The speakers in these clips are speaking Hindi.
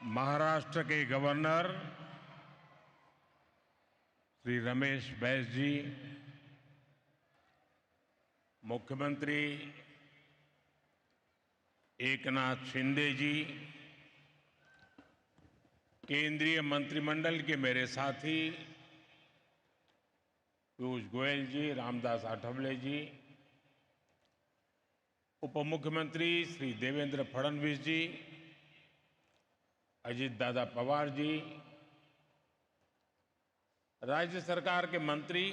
महाराष्ट्र के गवर्नर श्री रमेश बैस जी, मुख्यमंत्री एकनाथ शिंदे जी, केंद्रीय मंत्रिमंडल के मेरे साथी पीयूष गोयल जी, रामदास आठवले जी, उप मुख्यमंत्री श्री देवेंद्र फडणवीस जी, अजीत दादा पवार जी, राज्य सरकार के मंत्री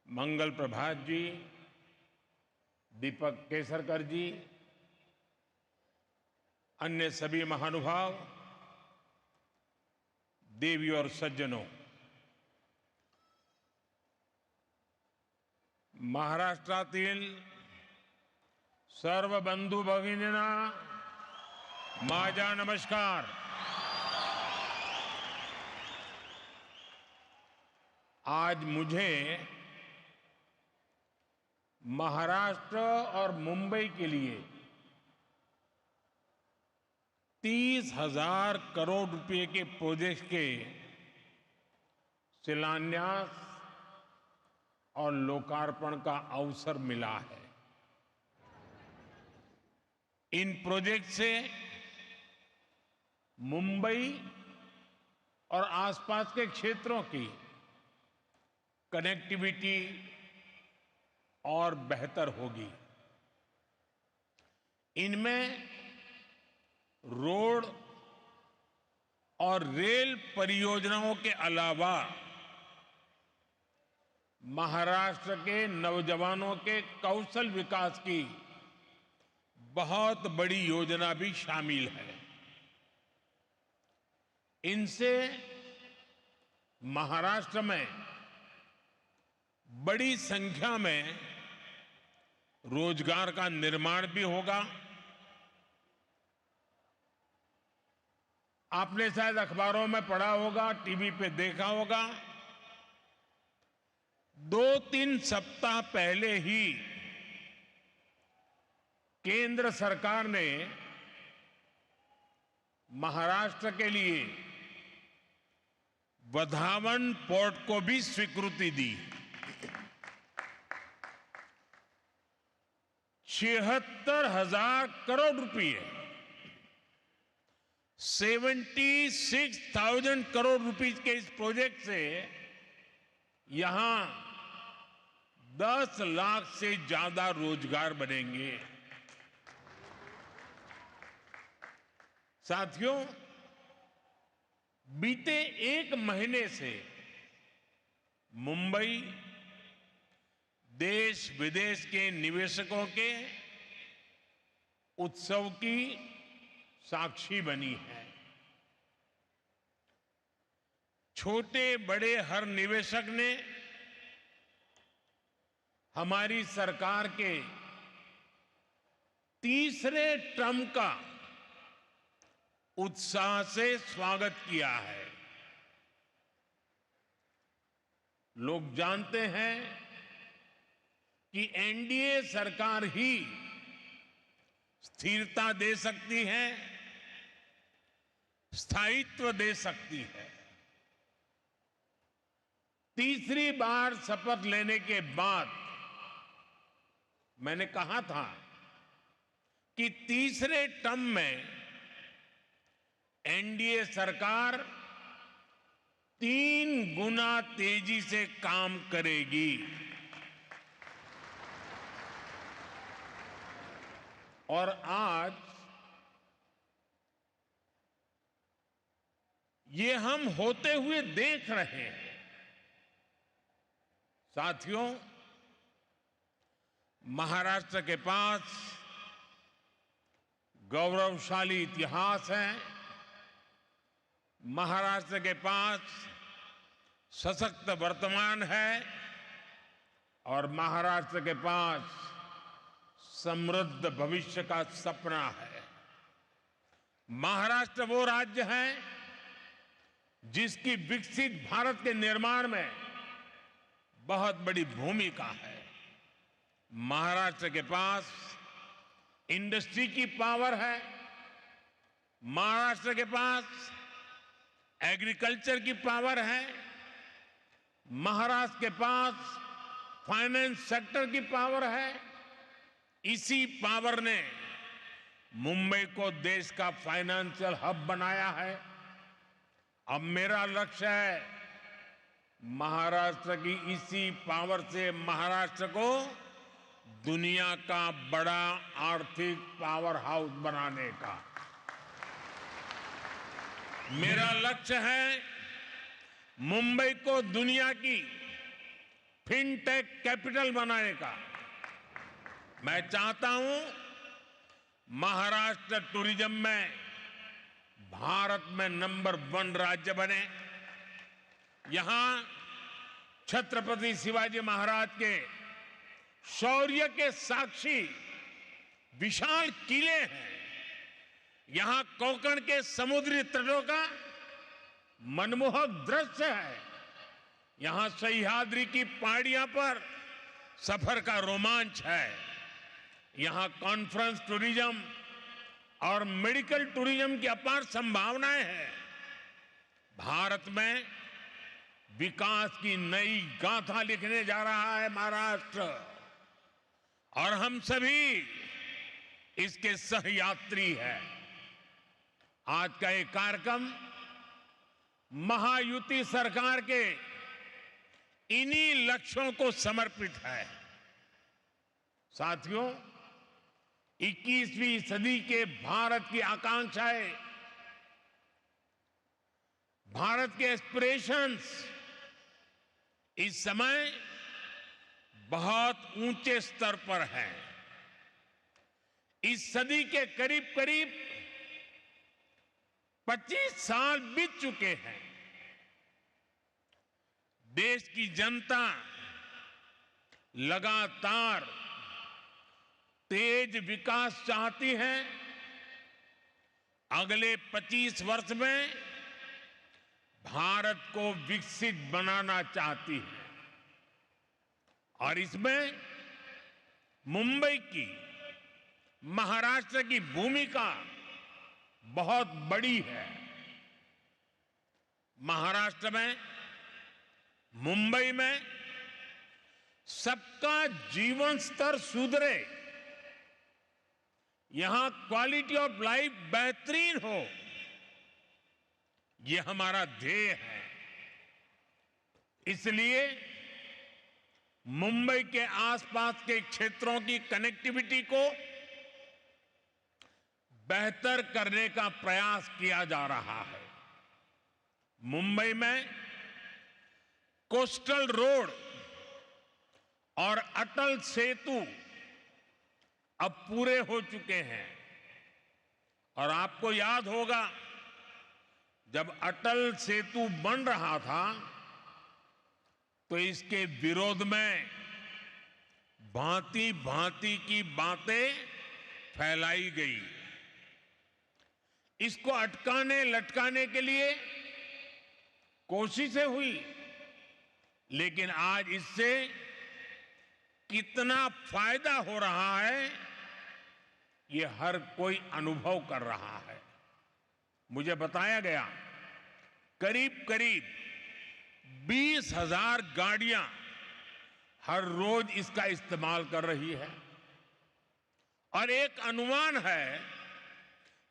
मंगल प्रभात जी, दीपक केसरकर जी, अन्य सभी महानुभाव, देवी और सज्जनों, महाराष्ट्रातील सर्व बंधू भगिनींना माझा नमस्कार. आज मुझे महाराष्ट्र और मुंबई के लिए 30,000 करोड़ रुपए के प्रोजेक्ट के शिलान्यास और लोकार्पण का अवसर मिला है. इन प्रोजेक्ट से मुंबई और आसपास के क्षेत्रों की कनेक्टिविटी और बेहतर होगी. इनमें रोड और रेल परियोजनाओं के अलावा महाराष्ट्र के नौजवानों के कौशल विकास की बहुत बड़ी योजना भी शामिल है. इनसे महाराष्ट्र में बड़ी संख्या में रोजगार का निर्माण भी होगा. आपने शायद अखबारों में पढ़ा होगा, टीवी पे देखा होगा, 2-3 सप्ताह पहले ही केंद्र सरकार ने महाराष्ट्र के लिए वधावन पोर्ट को भी स्वीकृति दी. 76,000 करोड़ रुपए, 76,000 करोड़ रुपए के इस प्रोजेक्ट से यहां 10 लाख से ज्यादा रोजगार बनेंगे. साथियों, बीते एक महीने से मुंबई देश विदेश के निवेशकों के उत्सव की साक्षी बनी है. छोटे बड़े हर निवेशक ने हमारी सरकार के तीसरे टर्म का उत्साह से स्वागत किया है. लोग जानते हैं कि एनडीए सरकार ही स्थिरता दे सकती है, स्थायित्व दे सकती है. तीसरी बार शपथ लेने के बाद मैंने कहा था कि तीसरे टर्म में एनडीए सरकार 3 गुना तेजी से काम करेगी. और आज ये हम होते हुए देख रहे हैं. साथियों, महाराष्ट्र के पास गौरवशाली इतिहास है. महाराष्ट्र के पास सशक्त वर्तमान है और महाराष्ट्र के पास समृद्ध भविष्य का सपना है. महाराष्ट्र वो राज्य है जिसकी विकसित भारत के निर्माण में बहुत बड़ी भूमिका है. महाराष्ट्र के पास इंडस्ट्री की पावर है, महाराष्ट्र के पास एग्रीकल्चर की पावर है, महाराष्ट्र के पास फाइनेंस सेक्टर की पावर है। इसी पावर ने मुंबई को देश का फाइनेंशियल हब बनाया है। अब मेरा लक्ष्य है महाराष्ट्र की इसी पावर से महाराष्ट्र को दुनिया का बड़ा आर्थिक पावर हाउस बनाने का। मेरा लक्ष्य है मुंबई को दुनिया की फिनटेक कैपिटल बनाने का। मैं चाहता हूं महाराष्ट्र टूरिज्म में भारत में नंबर 1 राज्य बने। यहां छत्रपति शिवाजी महाराज के शौर्य के साक्षी विशाल किले हैं। यहां कोंकण के समुद्री तटों का मनमोहक दृश्य है। यहां सह्याद्री की पहाड़ियों पर सफर का रोमांच है। यहां कॉन्फ्रेंस टूरिज्म और मेडिकल टूरिज्म की अपार संभावनाएं हैं। भारत में विकास की नई गाथा लिखने जा रहा है महाराष्ट्र, और हम सभी इसके सहयात्री हैं। आज का ये कार्यक्रम महायुति सरकार के इन्हीं लक्ष्यों को समर्पित है। साथियों, 21वीं सदी के भारत की आकांक्षाएं, भारत के एस्पिरेशंस इस समय बहुत ऊंचे स्तर पर हैं। इस सदी के करीब करीब 25 साल बीत चुके हैं। देश की जनता लगातार तेज विकास चाहती है। अगले 25 वर्ष में भारत को विकसित बनाना चाहती है, और इसमें मुंबई की, महाराष्ट्र की भूमिका बहुत बड़ी है। महाराष्ट्र में, मुंबई में सबका जीवन स्तर सुधरे, यहां क्वालिटी ऑफ लाइफ बेहतरीन हो, यह हमारा ध्येय है। इसलिए मुंबई के आसपास के क्षेत्रों की कनेक्टिविटी को बेहतर करने का प्रयास किया जा रहा है। मुंबई में कोस्टल रोड और अटल सेतु अब पूरे हो चुके हैं, और आपको याद होगा जब अटल सेतु बन रहा था तो इसके विरोध में भांति भांति की बातें फैलाई गई। इसको अटकाने लटकाने के लिए कोशिशें हुई, लेकिन आज इससे कितना फायदा हो रहा है ये हर कोई अनुभव कर रहा है। मुझे बताया गया करीब करीब 20,000 गाड़ियां हर रोज इसका इस्तेमाल कर रही है, और एक अनुमान है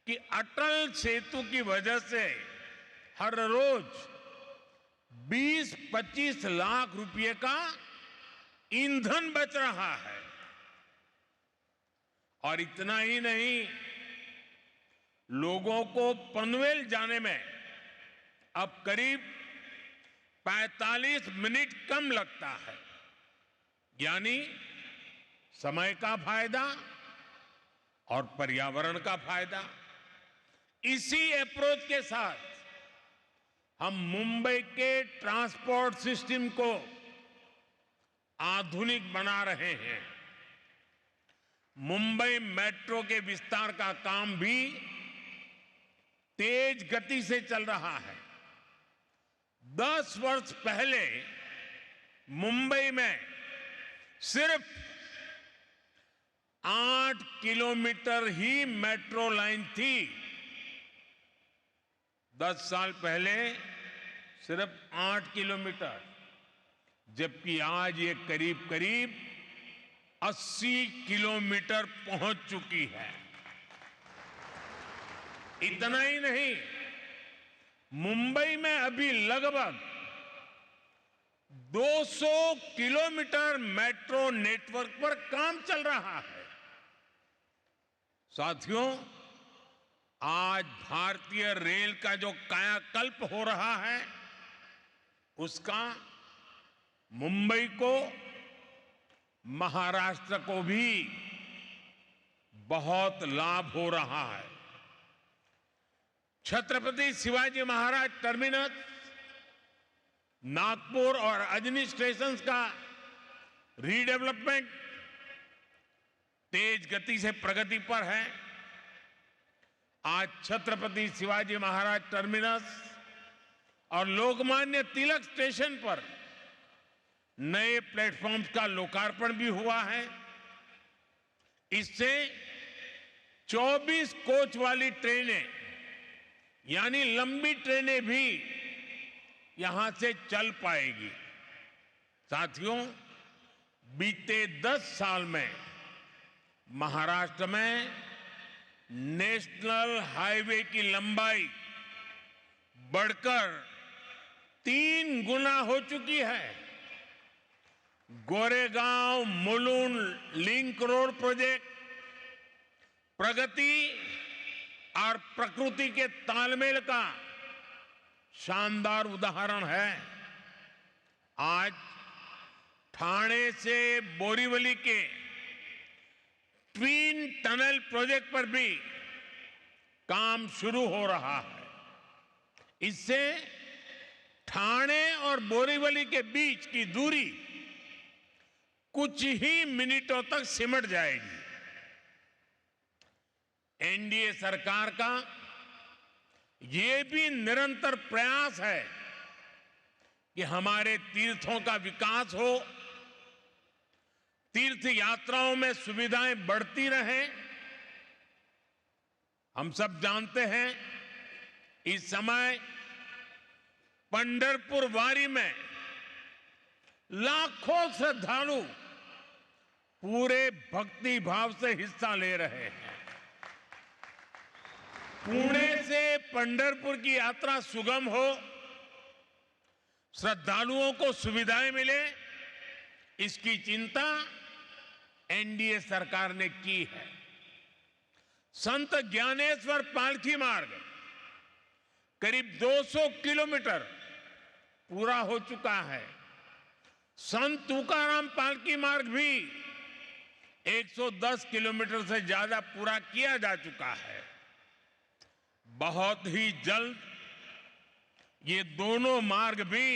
कि अटल सेतु की वजह से हर रोज 20-25 लाख रुपए का ईंधन बच रहा है। और इतना ही नहीं, लोगों को पनवेल जाने में अब करीब 45 मिनट कम लगता है, यानी समय का फायदा और पर्यावरण का फायदा। इसी अप्रोच के साथ हम मुंबई के ट्रांसपोर्ट सिस्टम को आधुनिक बना रहे हैं। मुंबई मेट्रो के विस्तार का काम भी तेज गति से चल रहा है। 10 वर्ष पहले मुंबई में सिर्फ 8 किलोमीटर ही मेट्रो लाइन थी, 10 साल पहले सिर्फ 8 किलोमीटर, जबकि आज ये करीब करीब 80 किलोमीटर पहुंच चुकी है। इतना ही नहीं, मुंबई में अभी लगभग 200 किलोमीटर मेट्रो नेटवर्क पर काम चल रहा है। साथियों, आज भारतीय रेल का जो कायाकल्प हो रहा है, उसका मुंबई को, महाराष्ट्र को भी बहुत लाभ हो रहा है। छत्रपति शिवाजी महाराज टर्मिनस, नागपुर और अजनी स्टेशन का रीडेवलपमेंट तेज गति से प्रगति पर है। आज छत्रपति शिवाजी महाराज टर्मिनस और लोकमान्य तिलक स्टेशन पर नए प्लेटफॉर्म्स का लोकार्पण भी हुआ है। इससे 24 कोच वाली ट्रेनें, यानी लंबी ट्रेनें भी यहां से चल पाएगी। साथियों, बीते 10 साल में महाराष्ट्र में नेशनल हाईवे की लंबाई बढ़कर 3 गुना हो चुकी है। Goregaon Mulund link road project प्रगति और प्रकृति के तालमेल का शानदार उदाहरण है। आज ठाणे से बोरीवली के ट्विन टनल प्रोजेक्ट पर भी काम शुरू हो रहा है। इससे ठाणे और बोरीवली के बीच की दूरी कुछ ही मिनटों तक सिमट जाएगी। एनडीए सरकार का ये भी निरंतर प्रयास है कि हमारे तीर्थों का विकास हो, तीर्थ यात्राओं में सुविधाएं बढ़ती रहें। हम सब जानते हैं, इस समय पंढरपुर वारी में लाखों श्रद्धालु पूरे भक्ति भाव से हिस्सा ले रहे हैं। पुणे से पंढरपुर की यात्रा सुगम हो, श्रद्धालुओं को सुविधाएं मिले, इसकी चिंता एनडीए सरकार ने की है। संत ज्ञानेश्वर पालकी मार्ग करीब 200 किलोमीटर पूरा हो चुका है। संत तुकाराम पालकी मार्ग भी 110 किलोमीटर से ज्यादा पूरा किया जा चुका है। बहुत ही जल्द ये दोनों मार्ग भी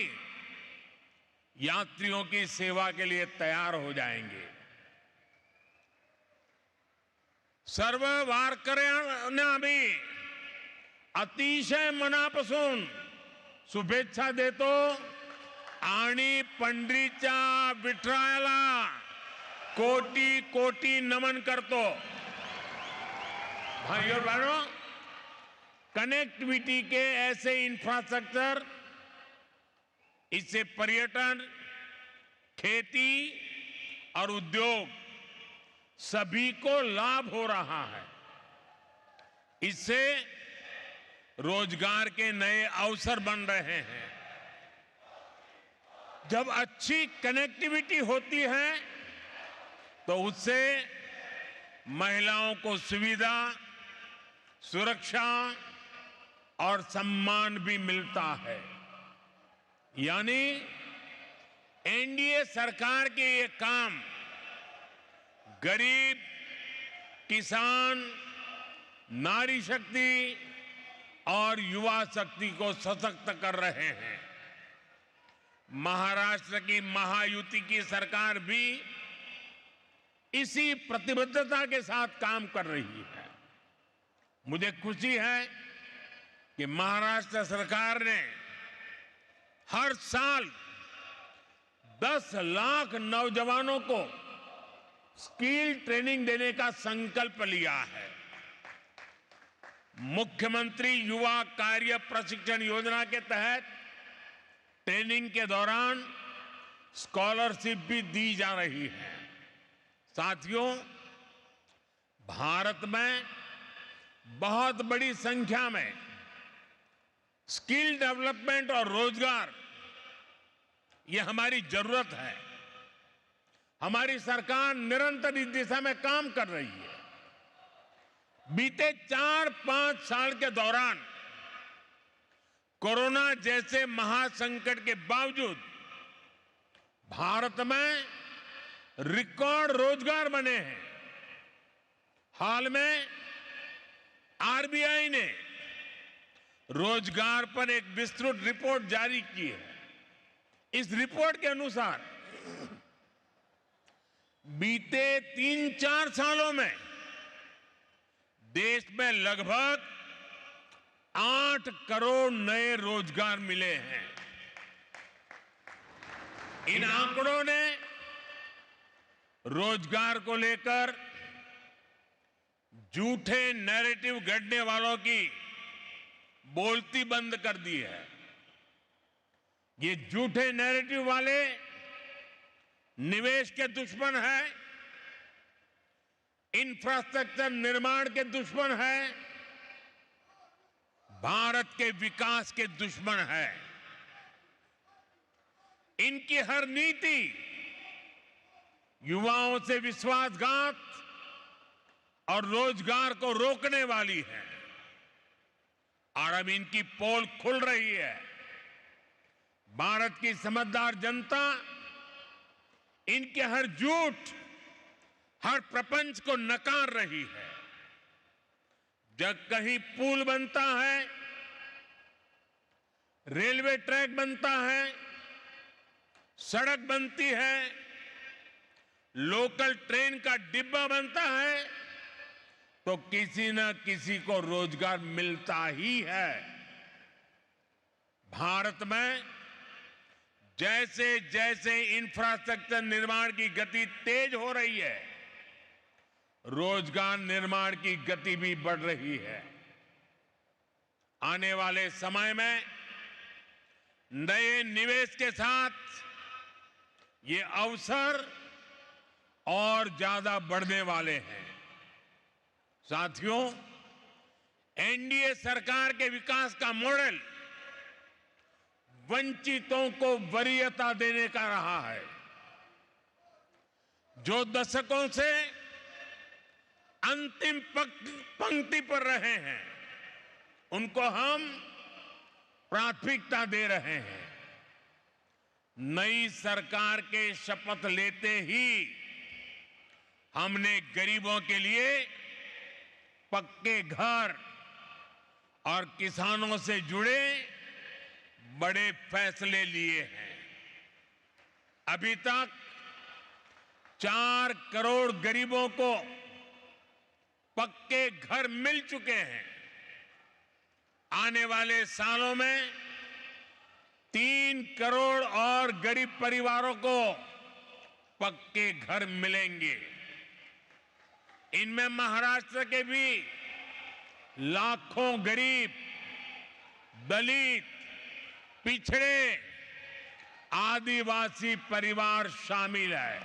यात्रियों की सेवा के लिए तैयार हो जाएंगे। सर्व वारकऱ्यांना भी अतिशय मनापासून शुभेच्छा देतो आणि पंढरीच्या विठ्ठलाला कोटी कोटी नमन करतो। भाइयों और बहनों, कनेक्टिविटी के ऐसे इंफ्रास्ट्रक्चर, इससे पर्यटन, खेती और उद्योग सभी को लाभ हो रहा है। इससे रोजगार के नए अवसर बन रहे हैं। जब अच्छी कनेक्टिविटी होती है तो उससे महिलाओं को सुविधा, सुरक्षा और सम्मान भी मिलता है। यानी एनडीए सरकार के ये काम गरीब, किसान, नारी शक्ति और युवा शक्ति को सशक्त कर रहे हैं। महाराष्ट्र की महायुति की सरकार भी इसी प्रतिबद्धता के साथ काम कर रही है। मुझे खुशी है कि महाराष्ट्र सरकार ने हर साल 10 लाख नौजवानों को स्किल ट्रेनिंग देने का संकल्प लिया है। मुख्यमंत्री युवा कार्य प्रशिक्षण योजना के तहत ट्रेनिंग के दौरान स्कॉलरशिप भी दी जा रही है। साथियों, भारत में बहुत बड़ी संख्या में स्किल डेवलपमेंट और रोजगार, ये हमारी जरूरत है। हमारी सरकार निरंतर इस दिशा में काम कर रही है। बीते 4-5 साल के दौरान कोरोना जैसे महासंकट के बावजूद भारत में रिकॉर्ड रोजगार बने हैं। हाल में आरबीआई ने रोजगार पर एक विस्तृत रिपोर्ट जारी की है। इस रिपोर्ट के अनुसार बीते 3-4 सालों में देश में लगभग 8 करोड़ नए रोजगार मिले हैं। इन आंकड़ों ने रोजगार को लेकर झूठे नैरेटिव गढ़ने वालों की बोलती बंद कर दी है। ये झूठे नैरेटिव वाले निवेश के दुश्मन हैं, इंफ्रास्ट्रक्चर निर्माण के दुश्मन हैं, भारत के विकास के दुश्मन हैं। इनकी हर नीति युवाओं से विश्वासघात और रोजगार को रोकने वाली है और अब इनकी पोल खुल रही है। भारत की समझदार जनता इनके हर झूठ, हर प्रपंच को नकार रही है। जब कहीं पुल बनता है, रेलवे ट्रैक बनता है, सड़क बनती है, लोकल ट्रेन का डिब्बा बनता है, तो किसी न किसी को रोजगार मिलता ही है। भारत में जैसे जैसे इंफ्रास्ट्रक्चर निर्माण की गति तेज हो रही है, रोजगार निर्माण की गति भी बढ़ रही है। आने वाले समय में नए निवेश के साथ ये अवसर और ज्यादा बढ़ने वाले हैं। साथियों, एनडीए सरकार के विकास का मॉडल वंचितों को वरीयता देने का रहा है। जो दशकों से अंतिम पंक्ति पर रहे हैं, उनको हम प्राथमिकता दे रहे हैं। नई सरकार के शपथ लेते ही हमने गरीबों के लिए पक्के घर और किसानों से जुड़े बड़े फैसले लिए हैं। अभी तक 4 करोड़ गरीबों को पक्के घर मिल चुके हैं। आने वाले सालों में 3 करोड़ और गरीब परिवारों को पक्के घर मिलेंगे। इनमें महाराष्ट्र के भी लाखों गरीब, दलित, पिछड़े, आदिवासी परिवार शामिल है।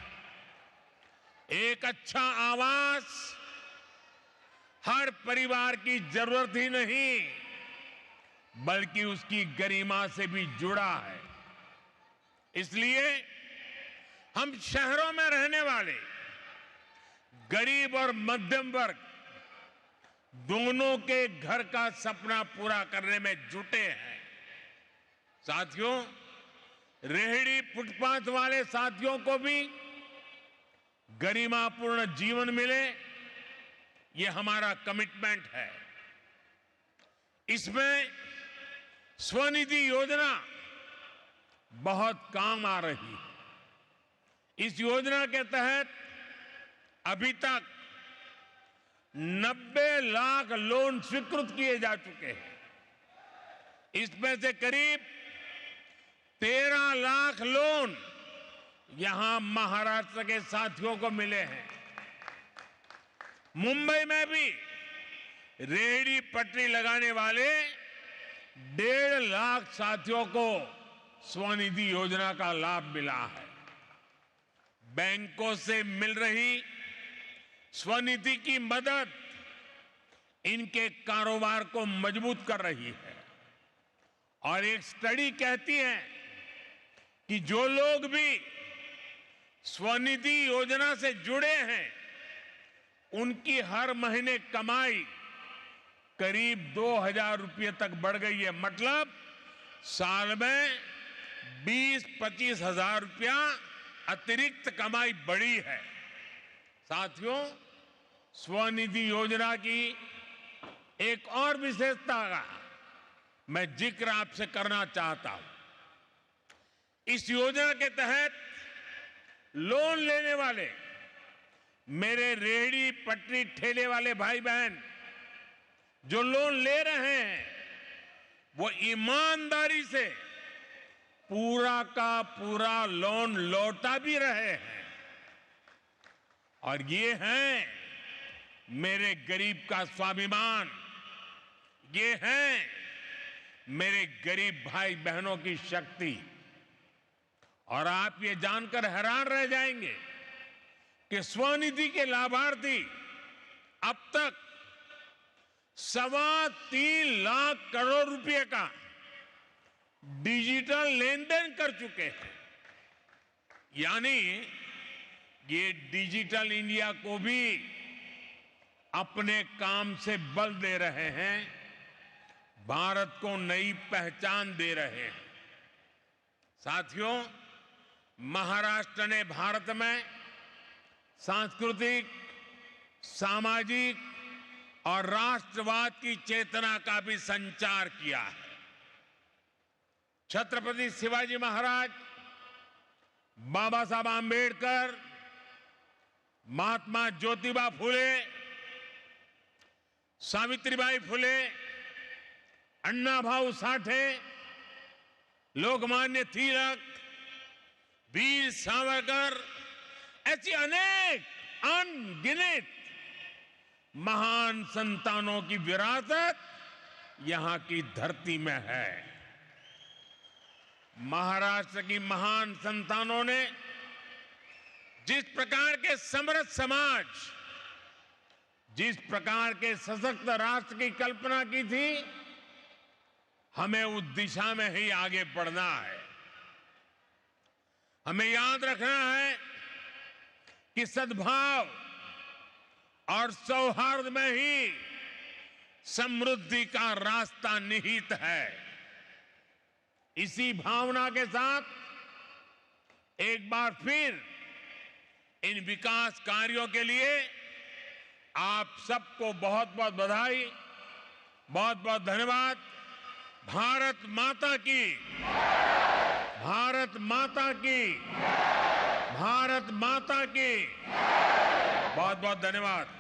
एक अच्छा आवास हर परिवार की जरूरत ही नहीं, बल्कि उसकी गरिमा से भी जुड़ा है। इसलिए हम शहरों में रहने वाले गरीब और मध्यम वर्ग दोनों के घर का सपना पूरा करने में जुटे हैं। साथियों, रेहड़ी फुटपाथ वाले साथियों को भी गरिमापूर्ण जीवन मिले, ये हमारा कमिटमेंट है। इसमें स्वनिधि योजना बहुत काम आ रही है। इस योजना के तहत अभी तक 90 लाख लोन स्वीकृत किए जा चुके हैं। इसमें से करीब 13 लाख लोन यहां महाराष्ट्र के साथियों को मिले हैं। मुंबई में भी रेहड़ी पटरी लगाने वाले 1.5 लाख साथियों को स्वनिधि योजना का लाभ मिला है। बैंकों से मिल रही स्वनिधि की मदद इनके कारोबार को मजबूत कर रही है। और एक स्टडी कहती है कि जो लोग भी स्वनिधि योजना से जुड़े हैं, उनकी हर महीने कमाई करीब 2,000 रुपये तक बढ़ गई है। मतलब साल में 20-25 हजार रुपया अतिरिक्त कमाई बढ़ी है। साथियों, स्वनिधि योजना की एक और विशेषता का मैं जिक्र आपसे करना चाहता हूं। इस योजना के तहत लोन लेने वाले मेरे रेहड़ी पटरी ठेले वाले भाई बहन जो लोन ले रहे हैं, वो ईमानदारी से पूरा का पूरा लोन लौटा भी रहे हैं। और ये है मेरे गरीब का स्वाभिमान, ये है मेरे गरीब भाई बहनों की शक्ति। और आप ये जानकर हैरान रह जाएंगे कि स्वनिधि के लाभार्थी अब तक 3.25 लाख करोड़ रुपए का डिजिटल लेन देन कर चुके हैं। यानी ये डिजिटल इंडिया को भी अपने काम से बल दे रहे हैं, भारत को नई पहचान दे रहे हैं। साथियों, महाराष्ट्र ने भारत में सांस्कृतिक, सामाजिक और राष्ट्रवाद की चेतना का भी संचार किया है। छत्रपति शिवाजी महाराज, बाबा साहब आंबेडकर, महात्मा ज्योतिबा फुले, सावित्रीबाई फुले, अन्ना भाऊ साठे, लोकमान्य तिलक, वीर सावरकर, ऐसी अनेक अनगिनत महान संतानों की विरासत यहां की धरती में है। महाराष्ट्र की महान संतानों ने जिस प्रकार के समृद्ध समाज, जिस प्रकार के सशक्त राष्ट्र की कल्पना की थी, हमें उस दिशा में ही आगे बढ़ना है। हमें याद रखना है कि सद्भाव और सौहार्द में ही समृद्धि का रास्ता निहित है। इसी भावना के साथ एक बार फिर इन विकास कार्यों के लिए आप सबको बहुत बहुत बधाई, बहुत बहुत धन्यवाद। भारत माता की, भारत माता की, भारत माता की बहुत बहुत धन्यवाद।